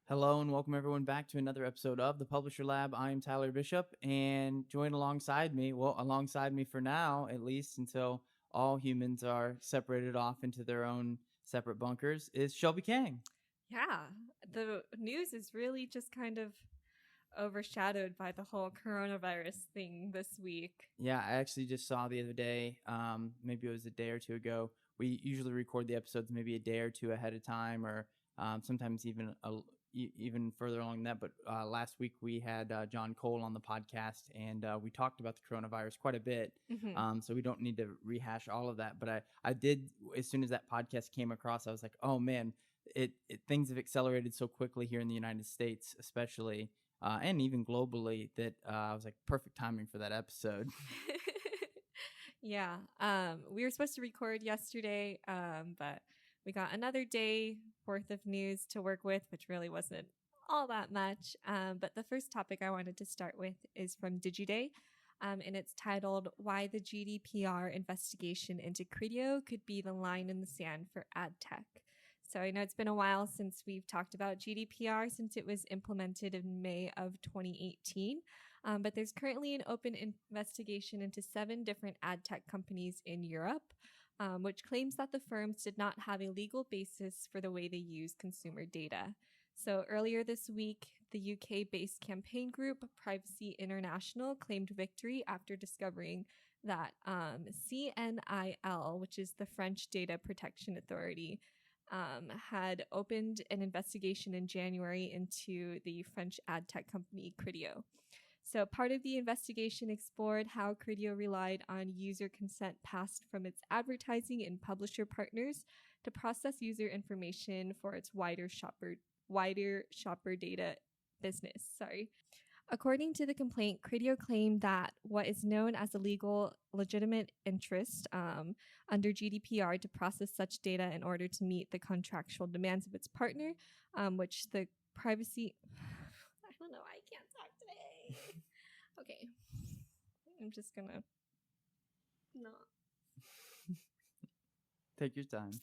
Hello and welcome everyone back to another episode of the Publisher Lab. I am Tyler Bishop, and joined alongside me for now, at least until all humans are separated off into their own separate bunkers, is Shelby Kang. Yeah, the news is really just kind of overshadowed by the whole coronavirus thing this week. Yeah, I actually just saw the other day, maybe it was a day or two ago. We usually record the episodes maybe a day or two ahead of time, or sometimes even further along than that. But last week we had John Cole on the podcast, and we talked about the coronavirus quite a bit. So we don't need to rehash all of that. But I did, as soon as that podcast came across, I was like, oh man, things have accelerated so quickly here in the United States, especially. And even globally, that I was like, perfect timing for that episode. Yeah, we were supposed to record yesterday, but we got another day worth of news to work with, which really wasn't all that much. But the first topic I wanted to start with is from DigiDay, and it's titled "Why the GDPR Investigation into Credo Could Be the Line in the Sand for Adtech." So I know it's been a while since we've talked about GDPR, since it was implemented in May of 2018. But there's currently an open investigation into 7 different ad tech companies in Europe, which claims that the firms did not have a legal basis for the way they use consumer data. So earlier this week, the UK-based campaign group Privacy International claimed victory after discovering that CNIL, which is the French Data Protection Authority, had opened an investigation in January into the French ad tech company Credo. So part of the investigation explored how Credo relied on user consent passed from its advertising and publisher partners to process user information for its wider shopper data business. According to the complaint, Credo claimed that what is known as a legitimate interest under GDPR to process such data in order to meet the contractual demands of its partner, which the privacy... I don't know, I can't talk today. Okay. I'm just gonna not Take your time.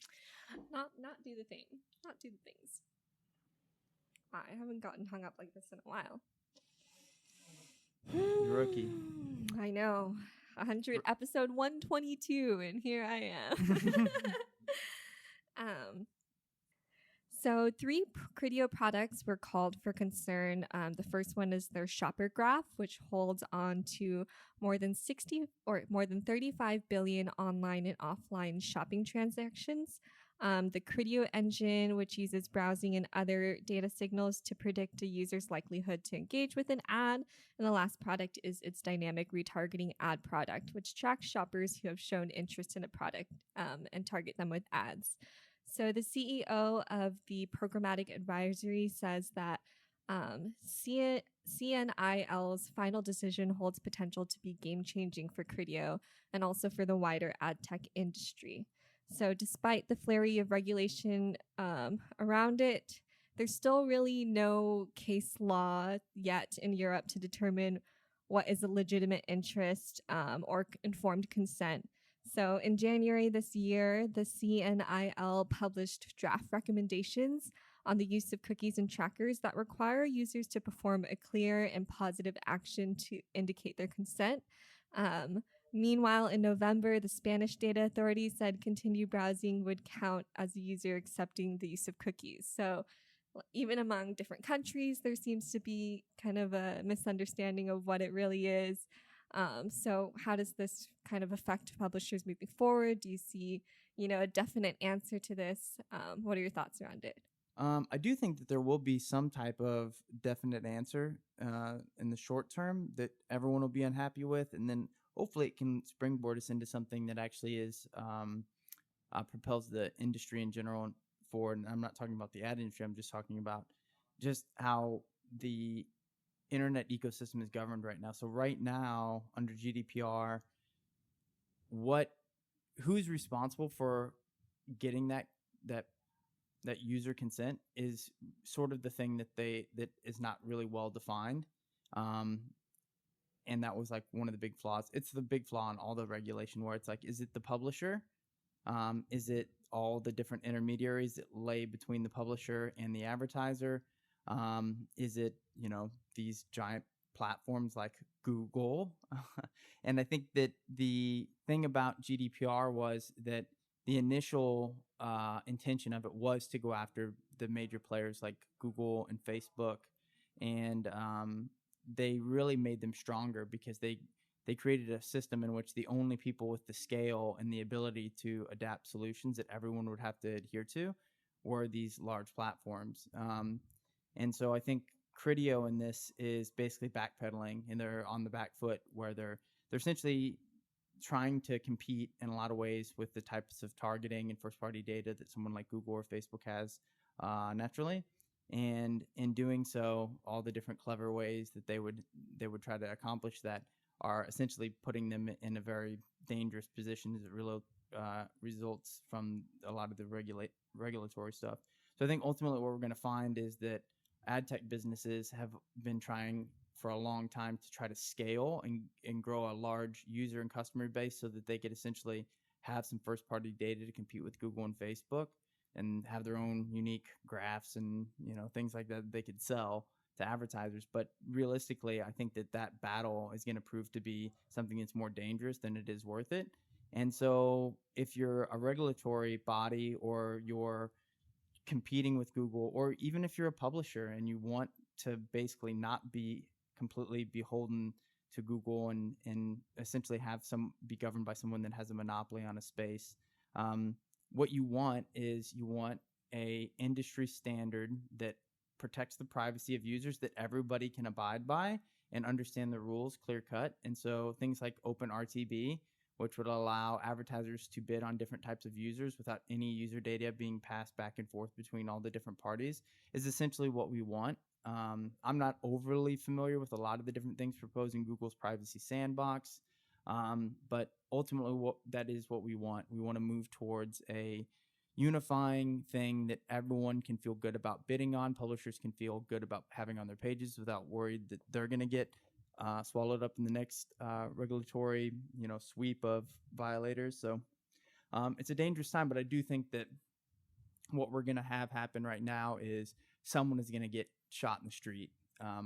Not do the thing. Not do the things. I haven't gotten hung up like this in a while. Rookie. I know. 100 episode 122, and here I am. So 3 Credo products were called for concern. The first one is their shopper graph, which holds on to more than 35 billion online and offline shopping transactions. The Credo engine, which uses browsing and other data signals to predict a user's likelihood to engage with an ad. And the last product is its dynamic retargeting ad product, which tracks shoppers who have shown interest in a product and target them with ads. So the CEO of the Programmatic Advisory says that CNIL's final decision holds potential to be game-changing for Credo and also for the wider ad tech industry. So despite the flurry of regulation around it, there's still really no case law yet in Europe to determine what is a legitimate interest or informed consent. So in January this year, the CNIL published draft recommendations on the use of cookies and trackers that require users to perform a clear and positive action to indicate their consent. Meanwhile, in November, the Spanish Data Authority said continued browsing would count as a user accepting the use of cookies. So even among different countries, there seems to be kind of a misunderstanding of what it really is. So how does this kind of affect publishers moving forward? Do you see, a definite answer to this? What are your thoughts around it? I do think that there will be some type of definite answer in the short term that everyone will be unhappy with, and then hopefully it can springboard us into something that actually is propels the industry in general forward. And I'm not talking about the ad industry. I'm just talking about just how the internet ecosystem is governed right now. So right now, under GDPR, who's responsible for getting that user consent is sort of the thing that is not really well defined. And that was like one of the big flaws. It's the big flaw in all the regulation, where it's like, is it the publisher? Is it all the different intermediaries that lay between the publisher and the advertiser? Is it, these giant platforms like Google? And I think that the thing about GDPR was that the initial intention of it was to go after the major players like Google and Facebook, and they really made them stronger because they created a system in which the only people with the scale and the ability to adapt solutions that everyone would have to adhere to were these large platforms. And so I think Credo in this is basically backpedaling, and they're on the back foot where they're essentially trying to compete in a lot of ways with the types of targeting and first party data that someone like Google or Facebook has naturally. And in doing so, all the different clever ways that they would try to accomplish that are essentially putting them in a very dangerous position as it results from a lot of the regulatory stuff. So I think ultimately what we're going to find is that ad tech businesses have been trying for a long time to try to scale and grow a large user and customer base so that they could essentially have some first party data to compete with Google and Facebook and have their own unique graphs and things like that they could sell to advertisers. But realistically, I think that battle is going to prove to be something that's more dangerous than it is worth it. And so if you're a regulatory body or you're competing with Google, or even if you're a publisher and you want to basically not be completely beholden to Google and essentially be governed by someone that has a monopoly on a space, what you want is a industry standard that protects the privacy of users that everybody can abide by and understand the rules clear cut. And so things like open RTB, which would allow advertisers to bid on different types of users without any user data being passed back and forth between all the different parties, is essentially what we want. I'm not overly familiar with a lot of the different things proposed in Google's privacy sandbox, but ultimately that is what we want. We want to move towards a unifying thing that everyone can feel good about bidding on. Publishers can feel good about having on their pages without worried that they're going to get swallowed up in the next regulatory, sweep of violators. So it's a dangerous time, but I do think that what we're going to have happen right now is someone is going to get shot in the street.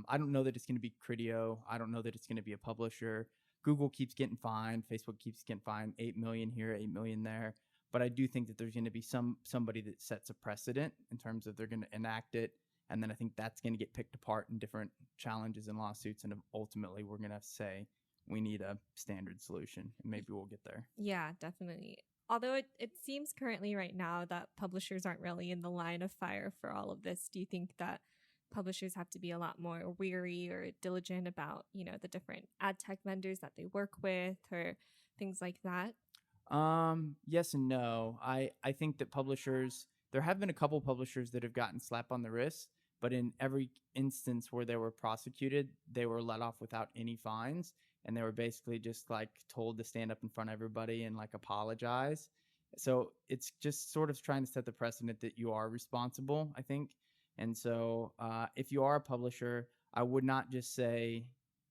I don't know that it's going to be Credo. I don't know that it's going to be a publisher. Google keeps getting fined. Facebook keeps getting fined 8 million here, 8 million there. But I do think that there's going to be somebody that sets a precedent in terms of they're going to enact it. And then I think that's going to get picked apart in different challenges and lawsuits. And ultimately, we're going to say we need a standard solution. And maybe we'll get there. Yeah, definitely. Although it seems currently right now that publishers aren't really in the line of fire for all of this. Do you think that publishers have to be a lot more wary or diligent about, the different ad tech vendors that they work with or things like that? Yes and no. I think that there have been a couple publishers that have gotten slap on the wrist, but in every instance where they were prosecuted, they were let off without any fines. And they were basically just like told to stand up in front of everybody and like apologize. So it's just sort of trying to set the precedent that you are responsible, I think. And so if you are a publisher, I would not just say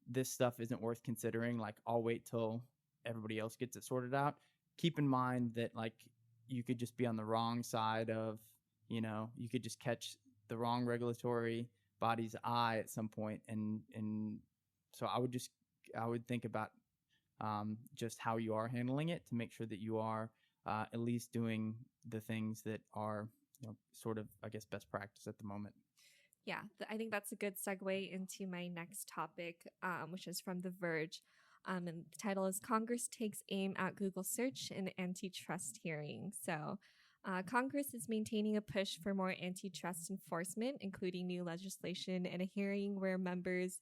this stuff isn't worth considering. Like I'll wait till everybody else gets it sorted out. Keep in mind that like you could just be on the wrong side of, you could just catch the wrong regulatory body's eye at some point. And so I would think about just how you are handling it to make sure that you are at least doing the things that are sort of, I guess, best practice at the moment. Yeah, I think that's a good segue into my next topic, which is from The Verge. And the title is Congress Takes Aim at Google Search in Antitrust Hearing. So Congress is maintaining a push for more antitrust enforcement, including new legislation and a hearing where members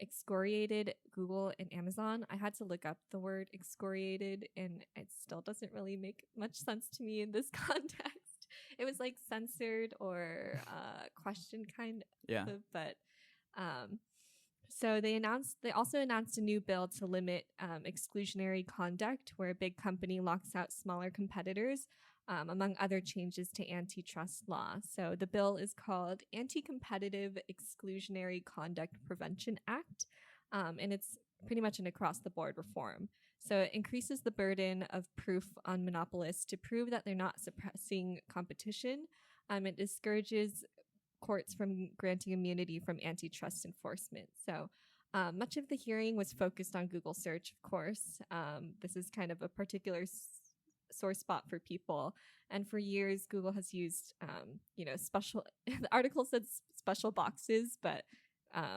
excoriated Google and Amazon. I had to look up the word excoriated, and it still doesn't really make much sense to me in this context. It was like censored or questioned kind Yeah. of, but so they also announced a new bill to limit exclusionary conduct, where a big company locks out smaller competitors, among other changes to antitrust law. So the bill is called Anti-Competitive Exclusionary Conduct Prevention Act, and it's pretty much an across-the-board reform. So it increases the burden of proof on monopolists to prove that they're not suppressing competition. It discourages courts from granting immunity from antitrust enforcement. So much of the hearing was focused on Google search, of course. This is kind of a particular sore spot for people. And for years, Google has used, special, the article said special boxes, but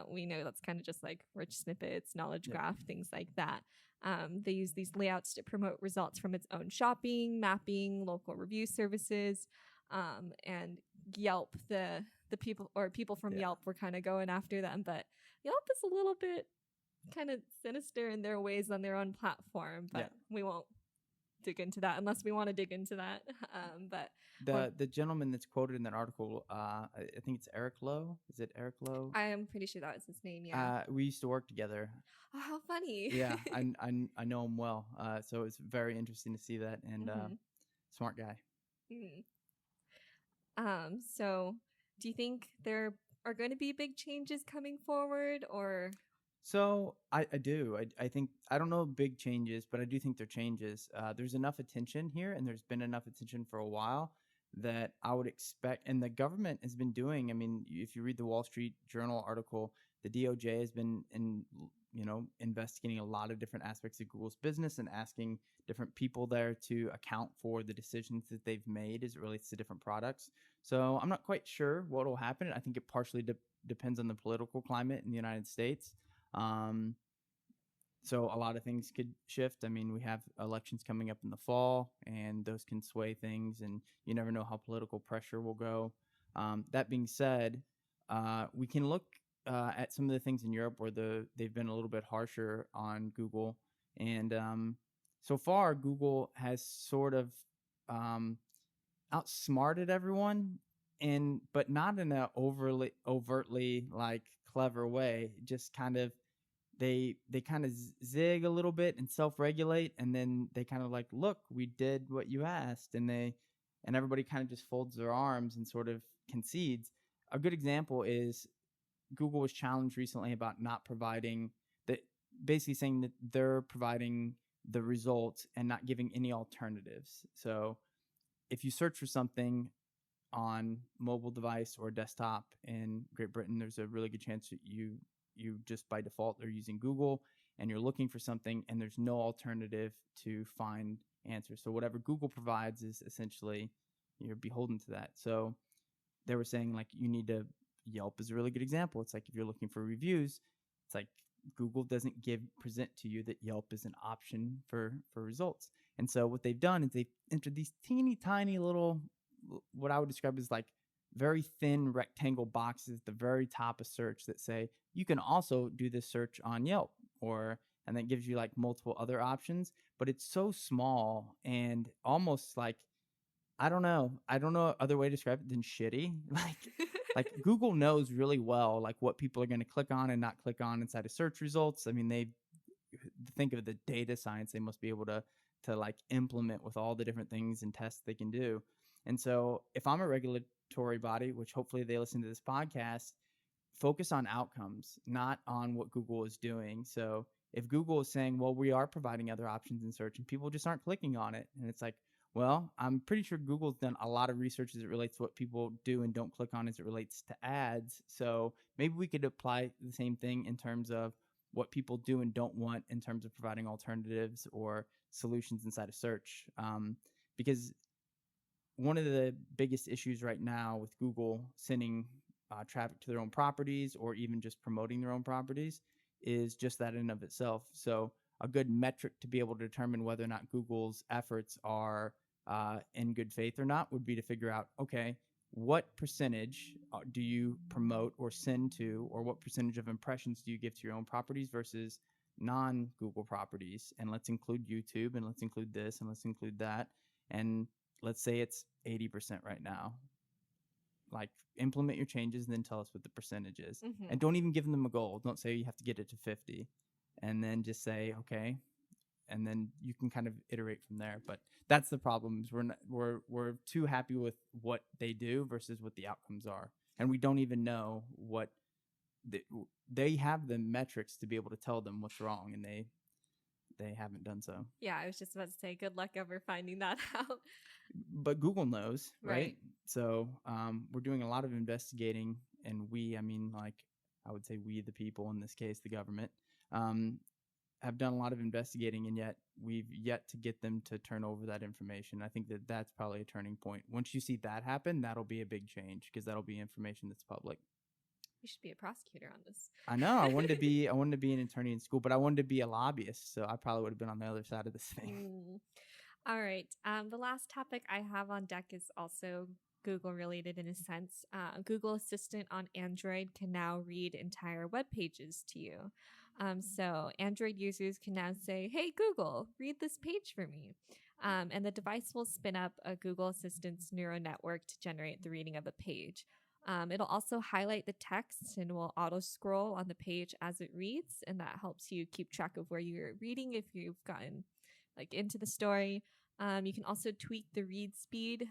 we know that's kind of just like rich snippets, knowledge graph, things like that. They use these layouts to promote results from its own shopping, mapping, local review services, and Yelp. The people from Yelp were kind of going after them, but Yelp is a little bit kind of sinister in their ways on their own platform. But we won't dig into that unless we want to dig into that. But the gentleman that's quoted in that article, I think it's Eric Lowe. Is it Eric Lowe? I am pretty sure that was his name. Yeah. We used to work together. Oh, how funny. Yeah, I know him well. So it's very interesting to see that, and smart guy. So do you think there are going to be big changes coming forward, or? So I do. I think, I don't know big changes, but I do think there are changes. There's enough attention here, and there's been enough attention for a while that I would expect, and the government has been doing, I mean, if you read the Wall Street Journal article, the DOJ has been investigating a lot of different aspects of Google's business and asking different people there to account for the decisions that they've made as it relates to different products. So I'm not quite sure what will happen. I think it partially depends on the political climate in the United States. So a lot of things could shift. I mean, we have elections coming up in the fall, and those can sway things, and you never know how political pressure will go. That being said, we can look at some of the things in Europe where they've been a little bit harsher on Google, and so far Google has sort of outsmarted everyone, but not in a overtly like clever way. Just kind of they kind of zig a little bit and self-regulate, and then they kind of like, look, we did what you asked, and everybody kind of just folds their arms and sort of concedes. A good example is Google was challenged recently about not providing basically saying that they're providing the results and not giving any alternatives. So if you search for something on mobile device or desktop in Great Britain, there's a really good chance that you just by default are using Google, and you're looking for something, and there's no alternative to find answers. So whatever Google provides is essentially, you're beholden to that. So they were saying, like, Yelp is a really good example. It's like if you're looking for reviews, it's like Google doesn't present to you that Yelp is an option for results. And so what they've done is they've entered these teeny tiny little, what I would describe as like very thin rectangle boxes at the very top of search that say you can also do this search on Yelp, and that gives you like multiple other options, but it's so small and almost like, I don't know other way to describe it than shitty. Like Google knows really well like what people are going to click on and not click on inside of search results. I mean, they think of the data science they must be able to like implement with all the different things and tests they can do. And so if I'm a regulatory body, which hopefully they listen to this podcast, focus on outcomes, not on what Google is doing. So if Google is saying, well, we are providing other options in search and people just aren't clicking on it, and it's like, well, I'm pretty sure Google's done a lot of research as it relates to what people do and don't click on as it relates to ads. So maybe we could apply the same thing in terms of what people do and don't want in terms of providing alternatives or solutions inside of search. Because one of the biggest issues right now with Google sending traffic to their own properties or even just promoting their own properties is just that in and of itself. So a good metric to be able to determine whether or not Google's efforts are in good faith or not would be to figure out, okay, what percentage do you promote or send to, or what percentage of impressions do you give to your own properties versus non-Google properties? And let's include YouTube, and let's include this, and let's include that. And let's say it's 80% right now. Like, implement your changes and then tell us what the percentage is. Mm-hmm. And don't even give them a goal. Don't say you have to get it to 50. And then just say, okay. And then you can kind of iterate from there. But that's the problem, is we're too happy with what they do versus what the outcomes are. And we don't even know what they have the metrics to be able to tell them what's wrong. And they haven't done so. Yeah, I was just about to say, good luck ever finding that out. But Google knows, right? Right. So we're doing a lot of investigating, and I mean, like, I would say we, the people, in this case, the government, have done a lot of investigating, and yet we've yet to get them to turn over that information. I think that that's probably a turning point. Once you see that happen, that'll be a big change, because that'll be information that's public. You should be a prosecutor on this. I know. I wanted to be an attorney in school, but I wanted to be a lobbyist, so I probably would have been on the other side of this thing. All right. The last topic I have on deck is also Google related in a sense. Google Assistant on Android can now read entire web pages to you. So Android users can now say, "Hey Google, read this page for me." And the device will spin up a Google Assistant's neural network to generate the reading of a page. It'll also highlight the text and will auto scroll on the page as it reads. And that helps you keep track of where you're reading if you've gotten like into the story. You can also tweak the read speed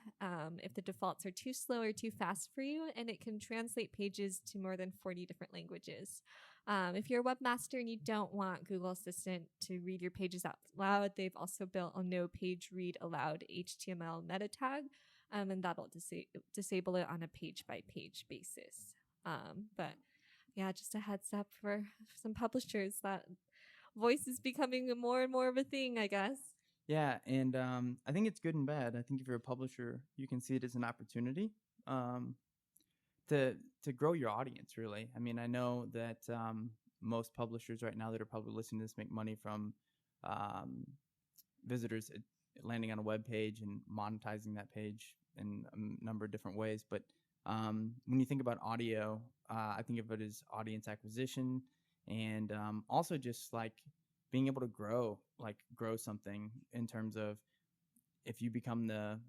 if the defaults are too slow or too fast for you, and it can translate pages to more than 40 different languages. If you're a webmaster and you don't want Google Assistant to read your pages out loud, they've also built a no page read aloud HTML meta tag, and that'll disable it on a page by page basis. But yeah, just a heads up for some publishers that voice is becoming more and more of a thing, I guess. Yeah, and I think it's good and bad. I think if you're a publisher, you can see it as an opportunity to grow your audience, really. I mean, I know that most publishers right now that are probably listening to this make money from visitors landing on a web page and monetizing that page in a number of different ways. But when you think about audio, I think of it as audience acquisition, and also just like being able to grow something in terms of if you become the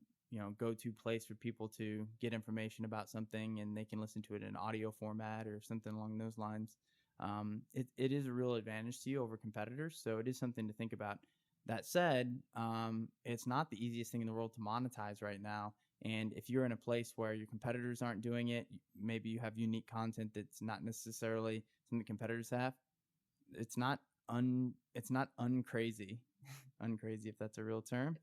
go-to place for people to get information about something, and they can listen to it in audio format or something along those lines. It is a real advantage to you over competitors, so it is something to think about. That said, it's not the easiest thing in the world to monetize right now. And if you're in a place where your competitors aren't doing it, maybe you have unique content that's not necessarily something competitors have. It's not uncrazy, uncrazy if that's a real term.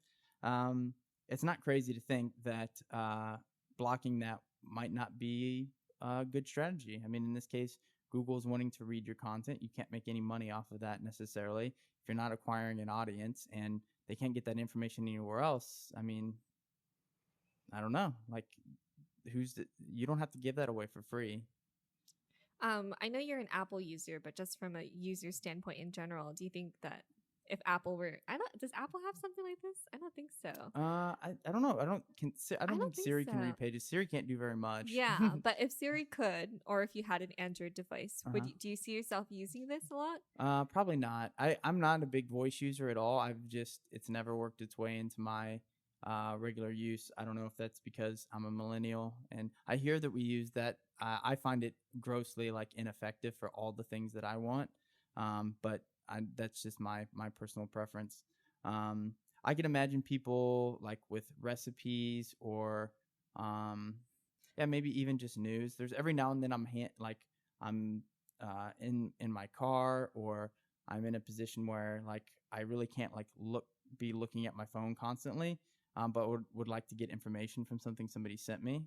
It's not crazy to think that blocking that might not be a good strategy. I mean, in this case, Google's wanting to read your content. You can't make any money off of that necessarily if you're not acquiring an audience, and they can't get that information anywhere else. I mean, I don't know. Like, you don't have to give that away for free. I know you're an Apple user, but just from a user standpoint in general, do you think that if Apple were, does Apple have something like this? I don't think so. I don't know. I don't think Siri can read pages. Siri can't do very much. Yeah, but if Siri could, or if you had an Android device, do you see yourself using this a lot? Probably not. I'm not a big voice user at all. It's never worked its way into my regular use. I don't know if that's because I'm a millennial, and I hear that we use that. I find it grossly ineffective for all the things that I want. But that's just my personal preference. I can imagine people with recipes or maybe even just news. There's every now and then I'm in my car, or I'm in a position where I really can't be looking at my phone constantly, but would like to get information from something somebody sent me.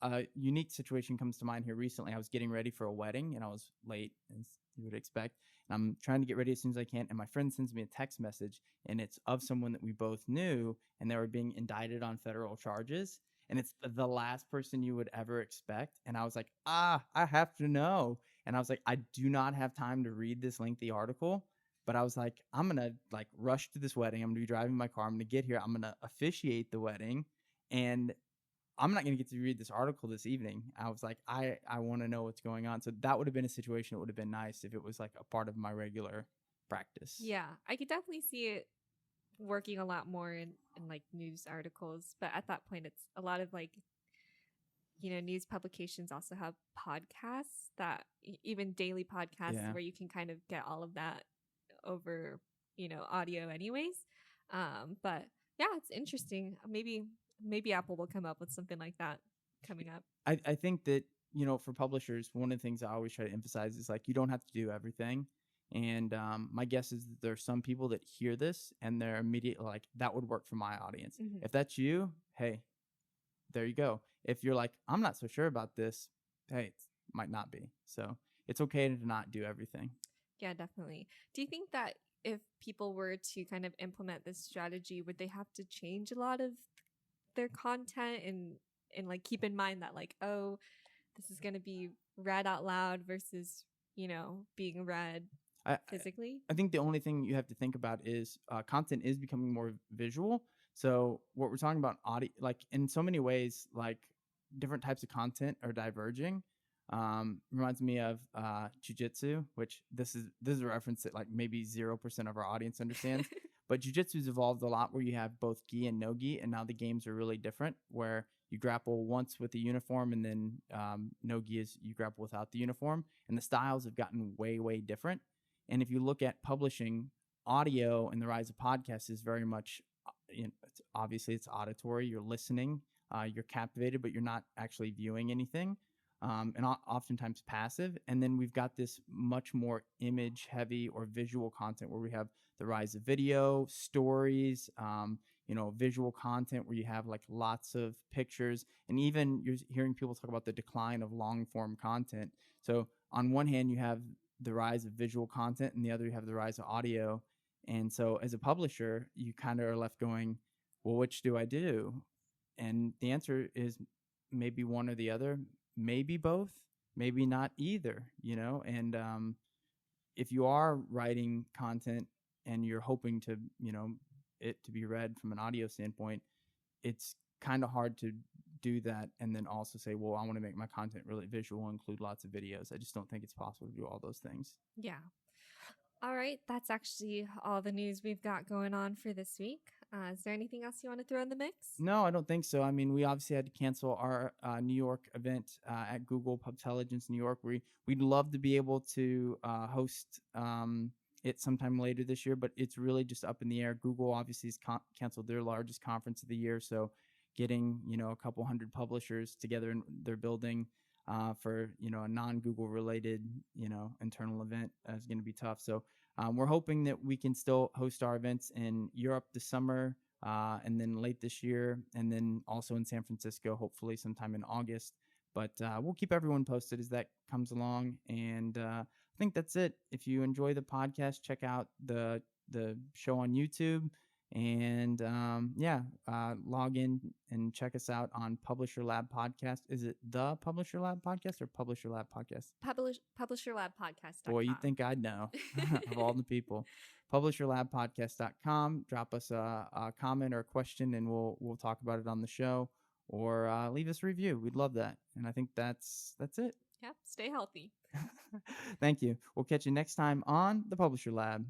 A unique situation comes to mind here recently. I was getting ready for a wedding, and I was late, as you would expect. And I'm trying to get ready as soon as I can, and my friend sends me a text message, and it's of someone that we both knew, and they were being indicted on federal charges. And it's the last person you would ever expect. And I was like, I have to know. And I was like, I do not have time to read this lengthy article. But I was like, I'm going to rush to this wedding. I'm going to be driving my car. I'm going to get here. I'm going to officiate the wedding. And I'm not going to get to read this article this evening. I was like, I want to know what's going on. So that would have been a situation that would have been nice if it was a part of my regular practice. Yeah, I could definitely see it working a lot more in news articles. But at that point, it's a lot of news publications also have podcasts that even daily podcasts where you can kind of get all of that over, audio anyways. But yeah, it's interesting. Maybe Apple will come up with something like that coming up. I think that, for publishers, one of the things I always try to emphasize is you don't have to do everything. And my guess is that there are some people that hear this and they're immediately like, that would work for my audience. Mhm. If that's you, hey, there you go. If you're like, I'm not so sure about this, hey, it might not be. So it's okay to not do everything. Yeah, definitely. Do you think that if people were to kind of implement this strategy, would they have to change a lot of their content and like keep in mind that like, oh, this is going to be read out loud versus, being read physically? I think the only thing you have to think about is content is becoming more visual. So what we're talking about, audio, like in so many ways, like different types of content are diverging. Reminds me of jujitsu, which this is a reference that like maybe 0% of our audience understands. But jujitsu's evolved a lot where you have both gi and no gi, and now the games are really different where you grapple once with the uniform and then no gi is you grapple without the uniform, and the styles have gotten way, way different. And if you look at publishing, audio and the rise of podcasts is very much, obviously it's auditory. You're listening, you're captivated, but you're not actually viewing anything, and oftentimes passive. And then we've got this much more image heavy or visual content where we have the rise of video, stories, visual content where you have like lots of pictures. And even you're hearing people talk about the decline of long form content. So on one hand, you have the rise of visual content, and the other you have the rise of audio. And so as a publisher, you kind of are left going, well, which do I do? And the answer is maybe one or the other, maybe both, maybe not either, and if you are writing content and you're hoping to, it to be read from an audio standpoint, it's kind of hard to do that and then also say, well, I want to make my content really visual, include lots of videos. I just don't think it's possible to do all those things. Yeah. All right. That's actually all the news we've got going on for this week. Is there anything else you want to throw in the mix? No, I don't think so. I mean, we obviously had to cancel our New York event at Google Pubtelligence New York. We'd love to be able to host it sometime later this year, but it's really just up in the air. Google obviously has canceled their largest conference of the year, so getting a couple hundred publishers together in their building for a non-Google related internal event is going to be tough. So we're hoping that we can still host our events in Europe this summer, and then late this year, and then also in San Francisco, hopefully sometime in August. But we'll keep everyone posted as that comes along. And I think that's it. If you enjoy the podcast, check out the show on YouTube. And log in and check us out on Publisher Lab Podcast. Is it the Publisher Lab Podcast or Publisher Lab Podcast? Publisher Lab Podcast. Boy, you'd think I'd know of all the people. PublisherLabPodcast.com. Drop us a comment or a question, and we'll talk about it on the show, or leave us a review. We'd love that. And I think that's it. Yep. Stay healthy. Thank you. We'll catch you next time on the Publisher Lab.